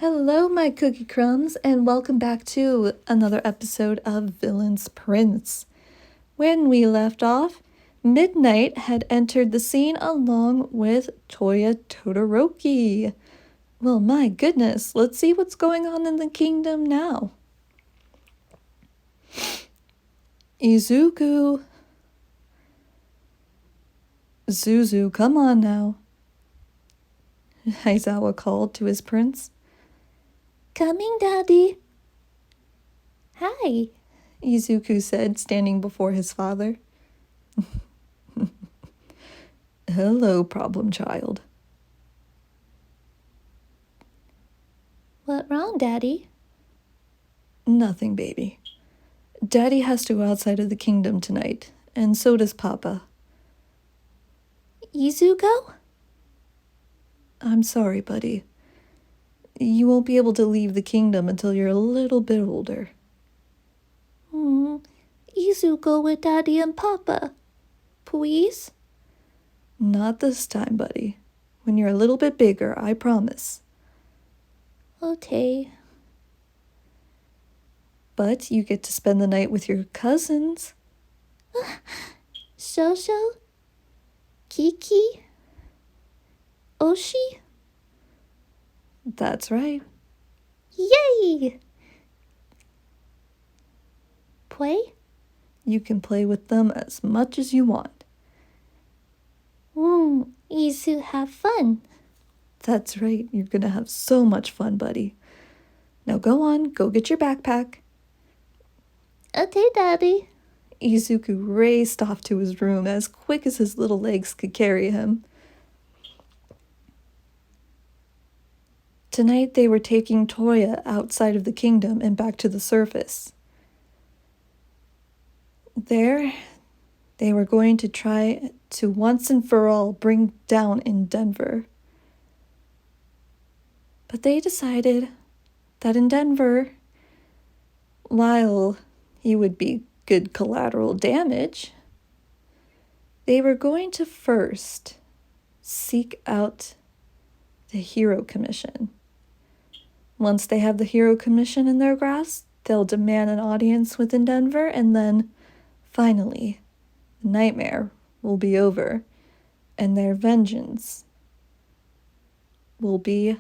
Hello, my cookie crumbs, and welcome back to another episode of Villain's Prince. When we left off, Midnight had entered the scene along with Toya Todoroki. Well, my goodness, let's see what's going on in the kingdom now. Izuku. Zuzu, come on now. Aizawa called to his prince. Coming, Daddy. Hi, Izuku said, standing before his father. Hello, problem child. What wrong, Daddy? Nothing, baby. Daddy has to go outside of the kingdom tonight, and so does Papa. Izuku? I'm sorry, buddy. You won't be able to leave the kingdom until you're a little bit older. Izuku with Daddy and Papa. Please? Not this time, buddy. When you're a little bit bigger, I promise. Okay. But you get to spend the night with your cousins. Shosho? Kiki? Oshi? That's right. Yay! Play? You can play with them as much as you want. Izu, have fun. That's right. You're gonna have so much fun, buddy. Now go on, go get your backpack. Okay, Daddy. Izuku raced off to his room as quick as his little legs could carry him. Tonight they were taking Toya outside of the kingdom and back to the surface. There, they were going to try to once and for all bring down Endeavor. But they decided that Endeavor, while he would be good collateral damage, they were going to first seek out the Hero Commission. Once they have the Hero Commission in their grasp, they'll demand an audience with Endeavor, and then, finally, the nightmare will be over, and their vengeance will be...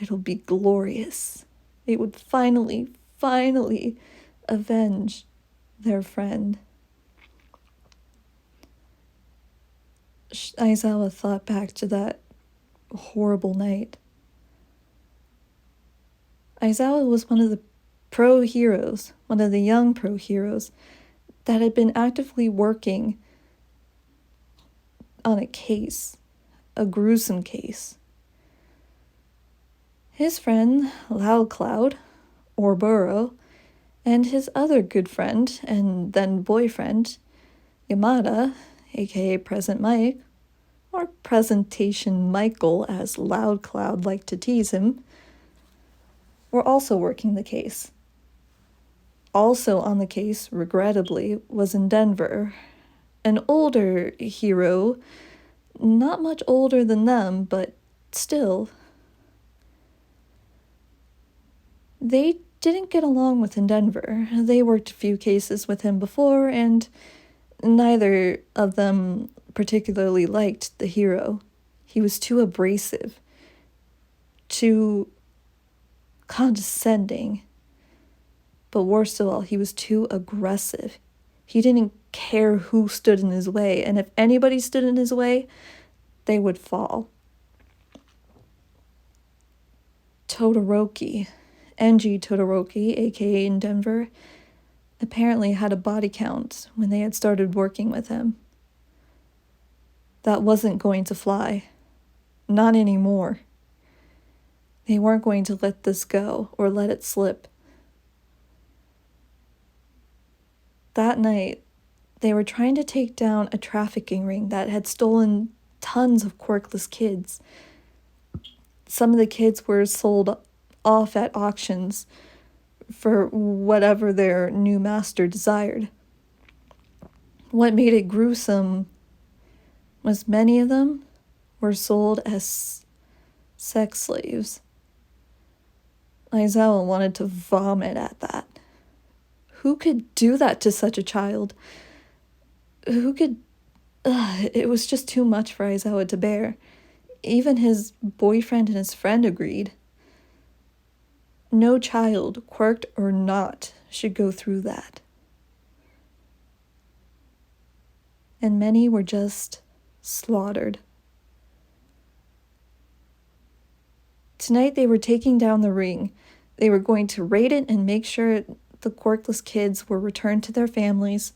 it'll be glorious. They would finally avenge their friend. Aizawa thought back to that horrible night. Aizawa was one of the pro heroes, one of the young pro heroes that had been actively working on a case, a gruesome case. His friend, Loud Cloud, or Burrow, and his other good friend and then boyfriend, Yamada, aka Present Mike, or Presentation Michael as Loud Cloud liked to tease him, were also working the case. Also on the case, regrettably, was Endeavor, an older hero, not much older than them, but still. They didn't get along with Endeavor. They worked a few cases with him before, and neither of them particularly liked the hero. He was too abrasive, too condescending, but worst of all, he was too aggressive. He didn't care who stood in his way, and if anybody stood in his way, they would fall. Todoroki, Enji Todoroki, aka Endeavor, apparently had a body count when they had started working with him. That wasn't going to fly. Not anymore. They weren't going to let this go or let it slip. That night, they were trying to take down a trafficking ring that had stolen tons of quirkless kids. Some of the kids were sold off at auctions for whatever their new master desired. What made it gruesome was many of them were sold as Sex slaves. Aizawa wanted to vomit at that. Who could do that to such a child? Who could... it was just too much for Aizawa to bear. Even his boyfriend and his friend agreed. No child, quirked or not, should go through that. And many were just slaughtered. Tonight they were taking down the ring. They were going to raid it and make sure the quirkless kids were returned to their families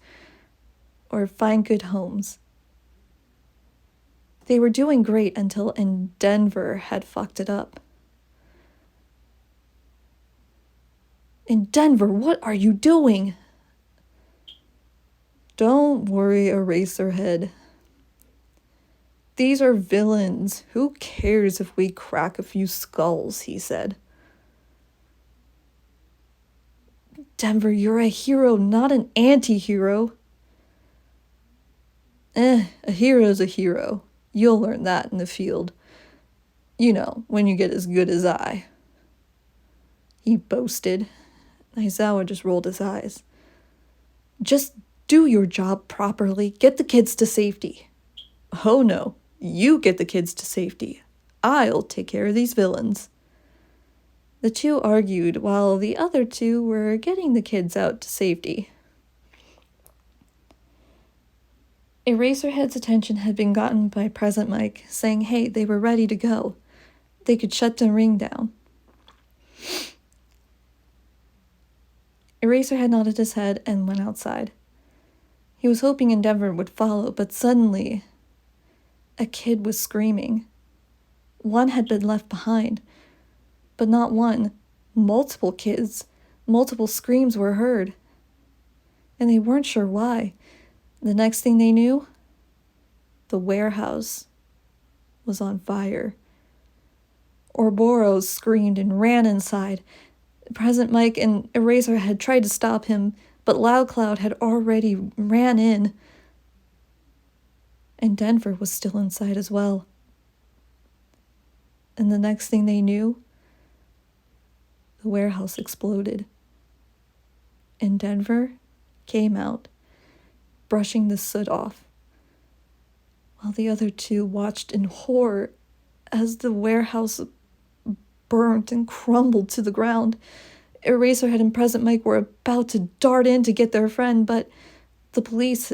or find good homes. They were doing great until Denver had fucked it up. In Denver, what are you doing? Don't worry, Eraserhead. These are villains. Who cares if we crack a few skulls, he said. Denver, you're a hero, not an anti-hero. A hero's a hero. You'll learn that in the field. You know, when you get as good as I. He boasted. Aizawa just rolled his eyes. Just do your job properly. Get the kids to safety. Oh no, you get the kids to safety. I'll take care of these villains. The two argued while the other two were getting the kids out to safety. Eraserhead's attention had been gotten by Present Mike, saying, hey, they were ready to go. They could shut the ring down. Eraserhead nodded his head and went outside. He was hoping Endeavor would follow, but suddenly a kid was screaming. One had been left behind, but not one. Multiple kids, multiple screams were heard, and they weren't sure why. The next thing they knew, the warehouse was on fire. Ouroboros screamed and ran inside. Present Mike and Eraserhead tried to stop him, but Loud Cloud had already ran in, and Denver was still inside as well. And the next thing they knew, the warehouse exploded, and Denver came out, brushing the soot off, while the other two watched in horror as the warehouse burnt and crumbled to the ground. Eraserhead and Present Mike were about to dart in to get their friend, but the police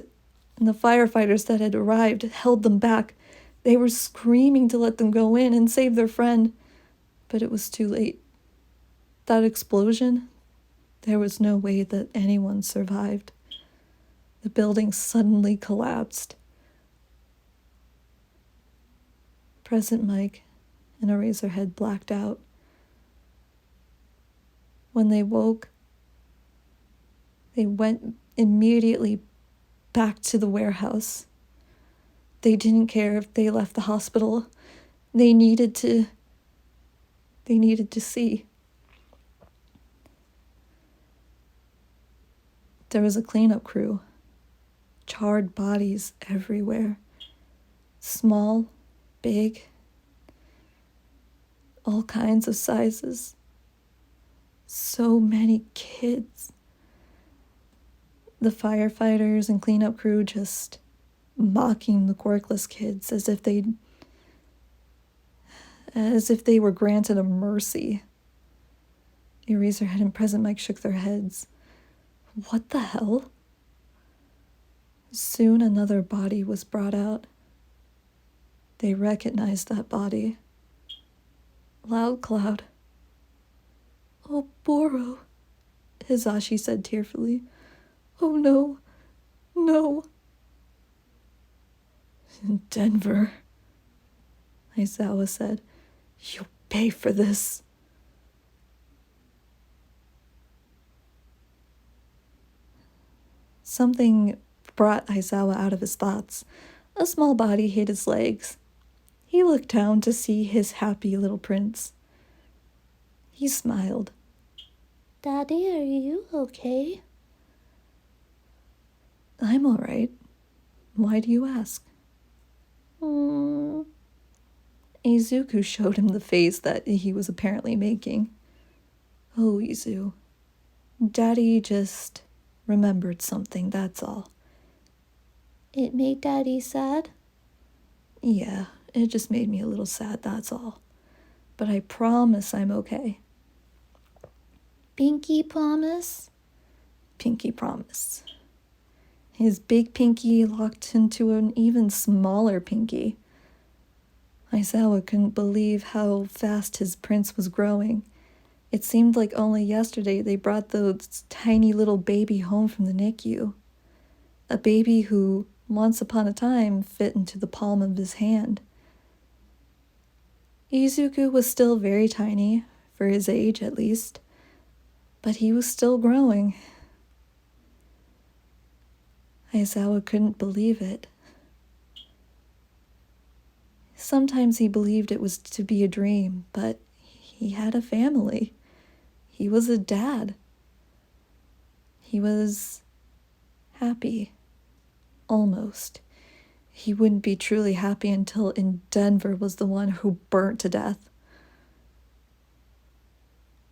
and the firefighters that had arrived held them back. They were screaming to let them go in and save their friend, but it was too late. That explosion, there was no way that anyone survived. The building suddenly collapsed. Present Mike and Eraserhead blacked out. When they woke, they went immediately back to the warehouse. They didn't care if they left the hospital. They needed to see. There was a cleanup crew. Charred bodies everywhere. Small, big, all kinds of sizes. So many kids. The firefighters and cleanup crew just mocking the quirkless kids as if they were granted a mercy. Eraserhead and Present Mike shook their heads. What the hell? Soon another body was brought out. They recognized that body. Loud Cloud. Oh, Boro, Hizashi said tearfully. Oh no, no. Denver, Aizawa said. You'll pay for this. Something brought Aizawa out of his thoughts. A small body hid his legs. He looked down to see his happy little prince. He smiled. Daddy, are you okay? I'm all right. Why do you ask? Izuku showed him the face that he was apparently making. Oh, Izu, Daddy just remembered something, that's all. It made Daddy sad? Yeah, it just made me a little sad, that's all. But I promise I'm okay. Pinky promise? Pinky promise. His big pinky locked into an even smaller pinky. Aizawa couldn't believe how fast his prince was growing. It seemed like only yesterday they brought the tiny little baby home from the NICU. A baby who, once upon a time, fit into the palm of his hand. Izuku was still very tiny, for his age at least, but he was still growing. Aizawa couldn't believe it. Sometimes he believed it was to be a dream, but he had a family. He was a dad. He was happy. Almost. He wouldn't be truly happy until Denver was the one who burnt to death.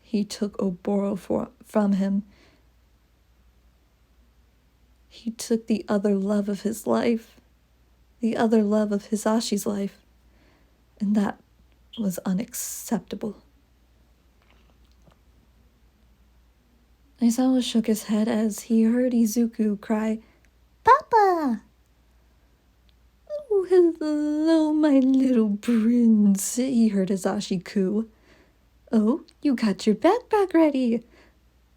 He took Oboro from him. He took the other love of his life, the other love of Hisashi's life, and that was unacceptable. Aizawa shook his head as he heard Izuku cry, Papa! "Oh, hello, my little prince," he heard Hisashi coo. "Oh, you got your backpack ready.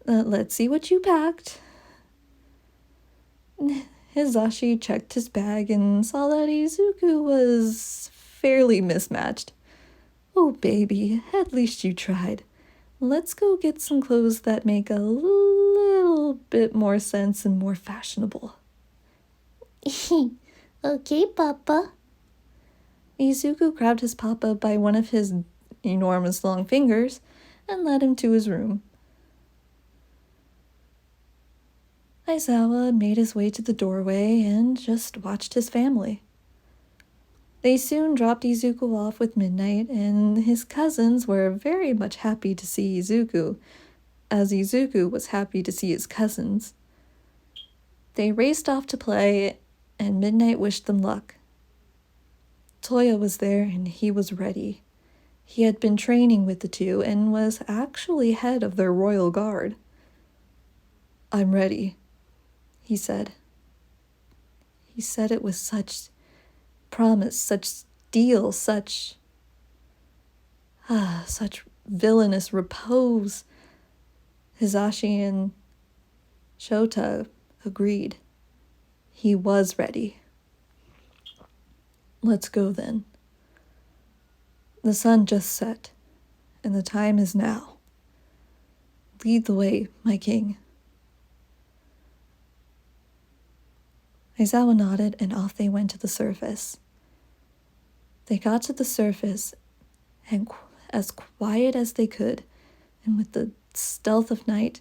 Let's see what you packed." Hisashi checked his bag and saw that Izuku was fairly mismatched. "Oh, baby, at least you tried. Let's go get some clothes that make a little bit more sense and more fashionable." Okay, Papa. Izuku grabbed his papa by one of his enormous long fingers and led him to his room. Aizawa made his way to the doorway and just watched his family. They soon dropped Izuku off with Midnight, and his cousins were very much happy to see Izuku, as Izuku was happy to see his cousins. They raced off to play, and Midnight wished them luck. Toya was there, and he was ready. He had been training with the two and was actually head of their royal guard. "I'm ready," he said. He said it with such promise, such steel, such villainous repose. Hisashi and Shota agreed. He was ready. "Let's go then. The sun just set, and the time is now. Lead the way, my king." Aizawa nodded, and off they went to the surface. They got to the surface, and as quiet as they could, and with the stealth of night,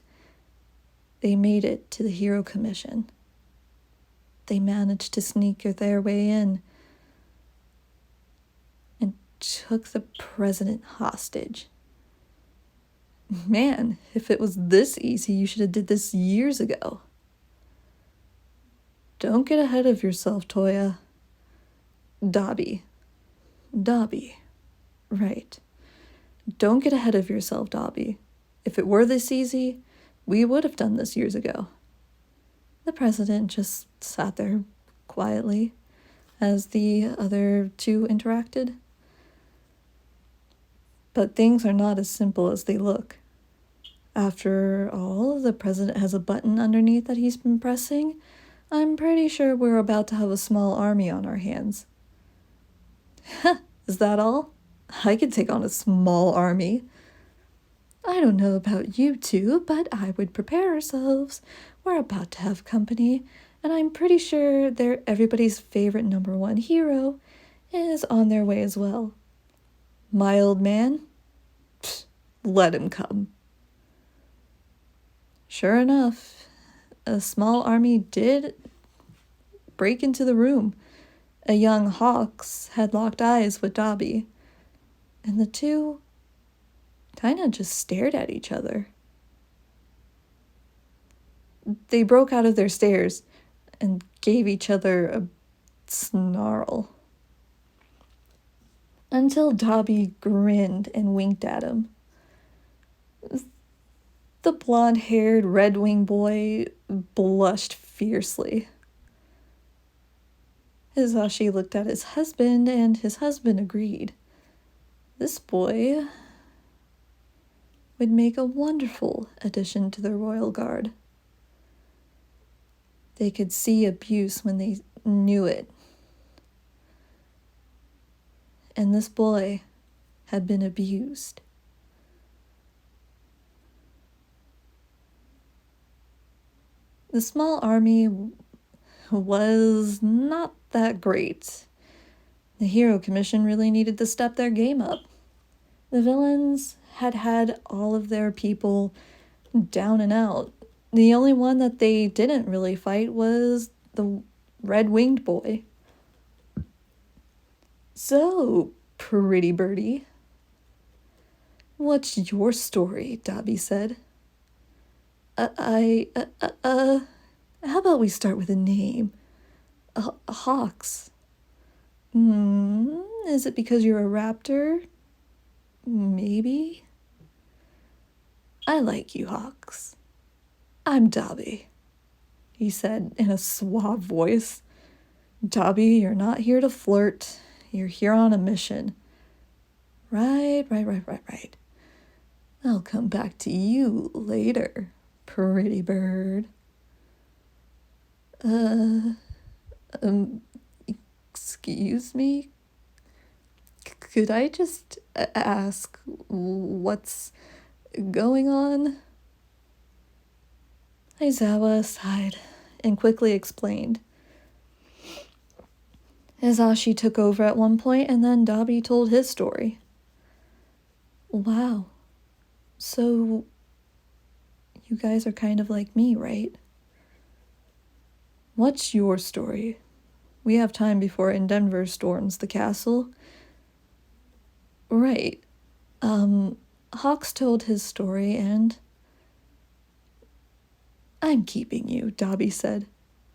they made it to the Hero Commission. They managed to sneak their way in and took the president hostage. Man, if it was this easy, you should have did this years ago. Don't get ahead of yourself, Toya. Dabi. Right. Don't get ahead of yourself, Dabi. If it were this easy, we would have done this years ago. The president just sat there quietly as the other two interacted. But things are not as simple as they look. After all, the president has a button underneath that he's been pressing. I'm pretty sure we're about to have a small army on our hands. Is that all? I could take on a small army. I don't know about you two, but I would prepare ourselves. We're about to have company, and I'm pretty sure everybody's favorite #1 hero is on their way as well. My old man? Pfft, let him come. Sure enough, a small army did break into the room. A young Hawks had locked eyes with Dabi. And the two kind of just stared at each other. They broke out of their stares and gave each other a snarl. Until Dobby grinned and winked at him. The blonde-haired, red-winged boy blushed fiercely. Hisashi looked at his husband, and his husband agreed. This boy would make a wonderful addition to the royal guard. They could see abuse when they knew it. And this boy had been abused. The small army was not that great. The Hero Commission really needed to step their game up. The villains had all of their people down and out. The only one that they didn't really fight was the red-winged boy. So, pretty birdie, what's your story? Dobby said. How about we start with a name? Hawks. Is it because you're a raptor? Maybe. I like you, Hawks. I'm Dobby, he said in a suave voice. Dobby, you're not here to flirt. You're here on a mission. Right. I'll come back to you later, pretty bird. Excuse me? Could I just ask what's going on? Aizawa sighed and quickly explained. Hisashi took over at one point, and then Dobby told his story. Wow. So, you guys are kind of like me, right? What's your story? We have time before Endeavor storms the castle. Right. Hawks told his story, and I'm keeping you, Dobby said.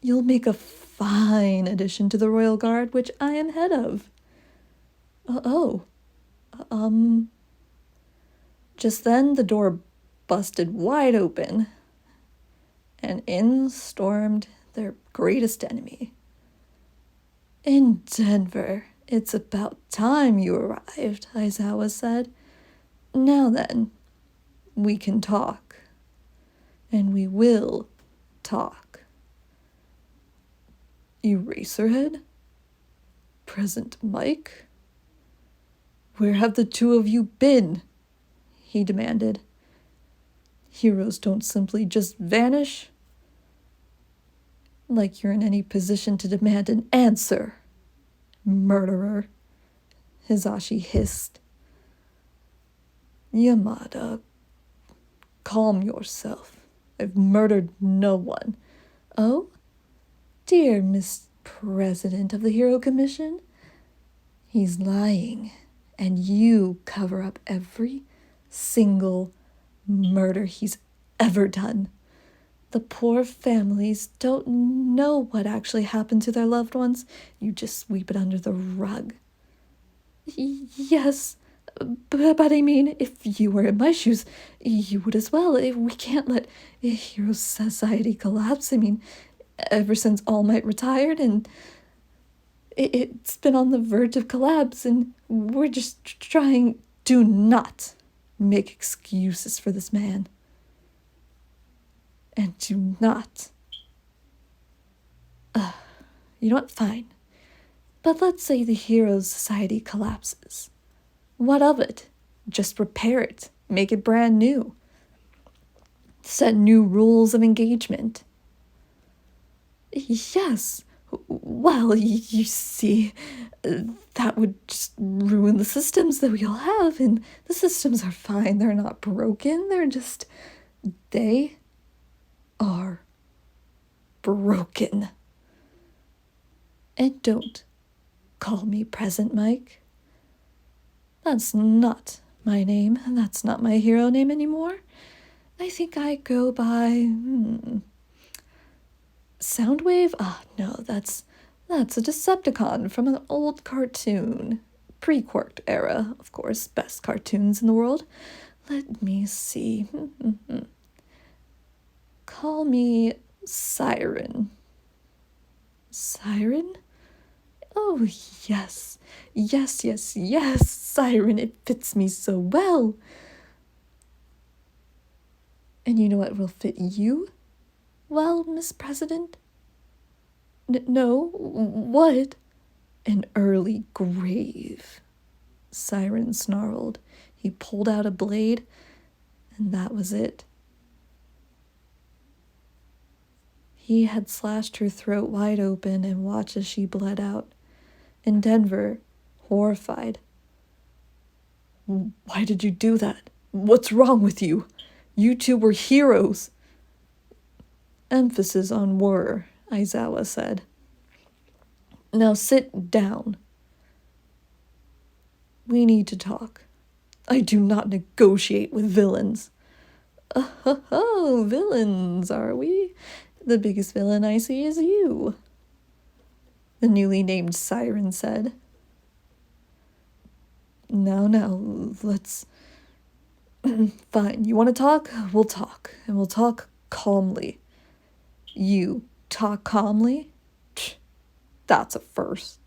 You'll make a fine addition to the Royal Guard, which I am head of. Just then the door busted wide open, and in stormed their greatest enemy. In Denver, it's about time you arrived, Aizawa said. Now then, we can talk. And we will talk. Eraserhead? Present Mike? Where have the two of you been? He demanded. Heroes don't simply just vanish. Like you're in any position to demand an answer. Murderer, Hisashi hissed. Yamada, calm yourself. I've murdered no one. Oh? Dear Miss President of the Hero Commission? He's lying, and you cover up every single murder he's ever done. The poor families don't know what actually happened to their loved ones. You just sweep it under the rug. Yes, but I mean, if you were in my shoes, you would as well. We can't let Hero Society collapse. I mean, ever since All Might retired, and it's been on the verge of collapse, and we're just trying. Do not make excuses for this man. And do not. You know what? Fine. But let's say the Heroes Society collapses. What of it? Just repair it. Make it brand new. Set new rules of engagement. Yes. Well, you see, that would just ruin the systems that we all have. And the systems are fine. They're not broken. They are broken. And don't call me Present Mike. That's not my name. That's not my hero name anymore. I think I go by, Soundwave? Ah, no, that's a Decepticon from an old cartoon. Pre-Quarked era, of course, best cartoons in the world. Let me see. Call me Siren. Siren? Oh, yes. Yes, yes, yes, Siren, it fits me so well. And you know what will fit you? Well, Miss President? No, what? An early grave. Siren snarled. He pulled out a blade, and that was it. He had slashed her throat wide open and watched as she bled out. And Denver, horrified. Why did you do that? What's wrong with you? You two were heroes. Emphasis on were, Aizawa said. Now sit down. We need to talk. I do not negotiate with villains. Oh, villains, are we? The biggest villain I see is you, the newly named Siren said. Now, let's... Fine, you want to talk? We'll talk, and we'll talk calmly. You talk calmly? That's a first.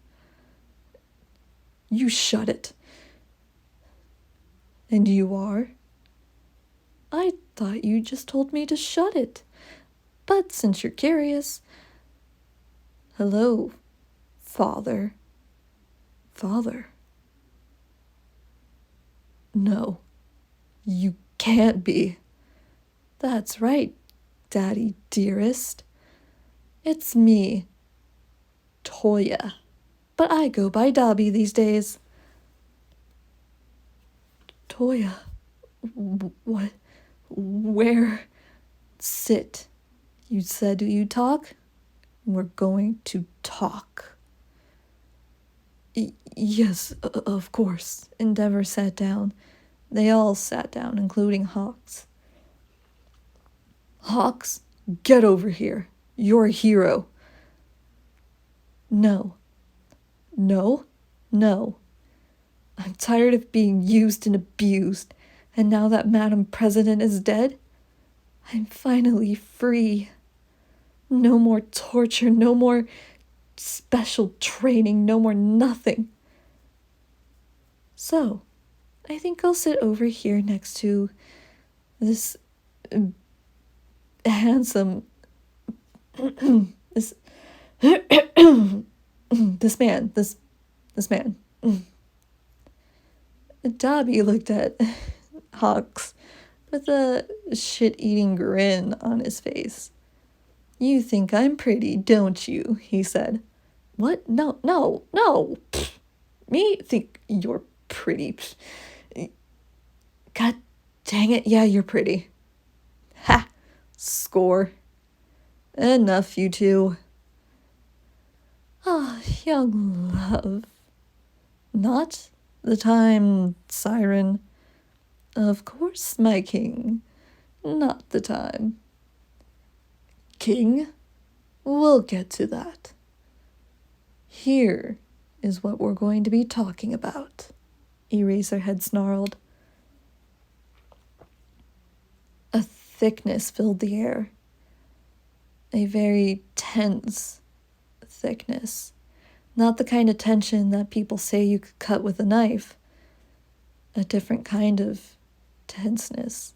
You shut it. And you are? I thought you just told me to shut it. But since you're curious... Hello, Father. Father? No, you can't be. That's right, Daddy dearest. It's me, Toya. But I go by Dobby these days. Toya, what? Where? Sit. You said you'd talk? We're going to talk. Yes, of course. Endeavor sat down. They all sat down, including Hawks. Hawks, get over here. You're a hero. No. No. No. I'm tired of being used and abused, and now that Madam President is dead, I'm finally free. No more torture, no more special training, no more nothing. So, I think I'll sit over here next to this handsome, this man. Dobby looked at Hawks with a shit-eating grin on his face. You think I'm pretty, don't you? He said. What? No. Pfft. Me think you're pretty. Pfft. God dang it, yeah, you're pretty. Ha! Score. Enough, you two. Ah, young love. Not the time, Siren. Of course, my king. Not the time. King? We'll get to that. Here is what we're going to be talking about, Eraserhead snarled. A thickness filled the air. A very tense thickness. Not the kind of tension that people say you could cut with a knife. A different kind of tenseness.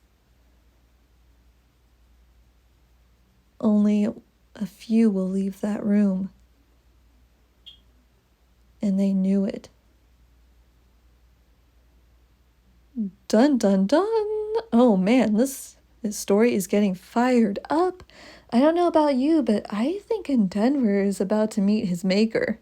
Only a few will leave that room. And they knew it. Dun dun dun! Oh man, this story is getting fired up. I don't know about you, but I think Denver is about to meet his maker.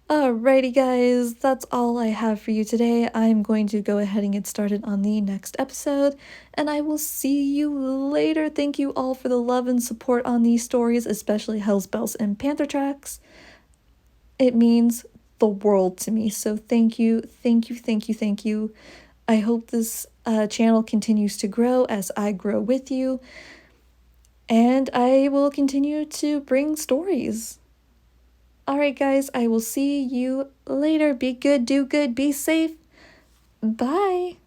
Alrighty guys, that's all I have for you today. I'm going to go ahead and get started on the next episode, and I will see you later. Thank you all for the love and support on these stories, especially Hell's Bells and Panther Tracks. It means the world to me. So thank you, thank you, thank you, thank you. I hope this channel continues to grow as I grow with you. And I will continue to bring stories. Alright, guys, I will see you later. Be good, do good, be safe. Bye.